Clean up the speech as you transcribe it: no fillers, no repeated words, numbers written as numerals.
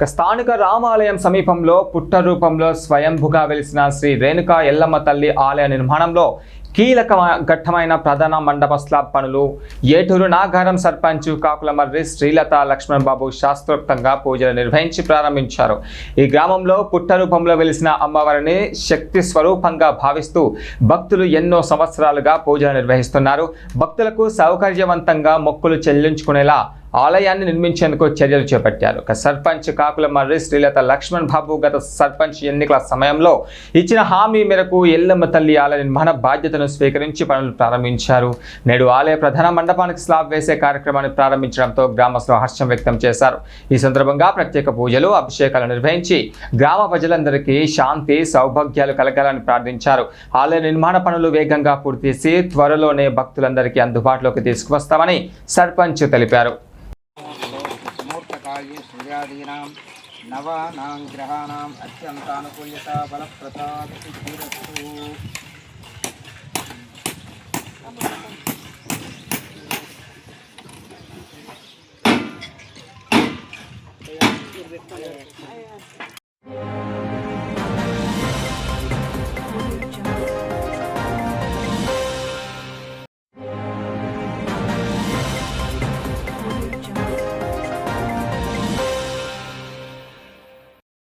స్థానిక రామాలయం సమీపంలో పుట్ట రూపంలో స్వయంభుగా వెలిసిన శ్రీ రేణుకా ఎల్లమ్మ తల్లి ఆలయ నిర్మాణంలో కీలక ఘట్టమైన ప్రధాన మండప స్లాబ్ పనులు ఏటూరు నాగారం సర్పంచ్ కాకులమర్రి శ్రీలత లక్ష్మణ్ బాబు శాస్త్రోక్తంగా పూజలు నిర్వహించి ప్రారంభించారు. ఈ గ్రామంలో పుట్ట రూపంలో వెలిసిన అమ్మవారిని శక్తి స్వరూపంగా భావిస్తూ భక్తులు ఎన్నో సంవత్సరాలుగా పూజలు నిర్వహిస్తున్నారు. భక్తులకు సౌకర్యవంతంగా మొక్కులు చెల్లించుకునేలా ఆలయాన్ని నిర్మించేందుకు చర్యలు చేపట్టారు. సర్పంచ్ కాకులమర్రి శ్రీలత లక్ష్మణ్ బాబు గత సర్పంచ్ ఎన్నికల సమయంలో ఇచ్చిన హామీ మేరకు ఎల్లమ్మ తల్లి ఆలయ నిర్మాణ బాధ్యతను స్వీకరించి పనులు ప్రారంభించారు. నేడు ఆలయ ప్రధాన మండపానికి స్లాబ్ వేసే కార్యక్రమాన్ని ప్రారంభించడంతో గ్రామస్తులు హర్షం వ్యక్తం చేశారు. ఈ సందర్భంగా ప్రత్యేక పూజలు అభిషేకాలు నిర్వహించి గ్రామ ప్రజలందరికీ శాంతి సౌభాగ్యాలు కలగాలని ప్రార్థించారు. ఆలయ నిర్మాణ పనులు వేగంగా పూర్తి చేసి త్వరలోనే భక్తులందరికీ అందుబాటులోకి తీసుకువస్తామని సర్పంచ్ తెలిపారు. सूर्यादीनां नवानां ग्रहाणाम् अत्यन्तानुकूल्यता बलप्रदानसिद्धिरस्तु।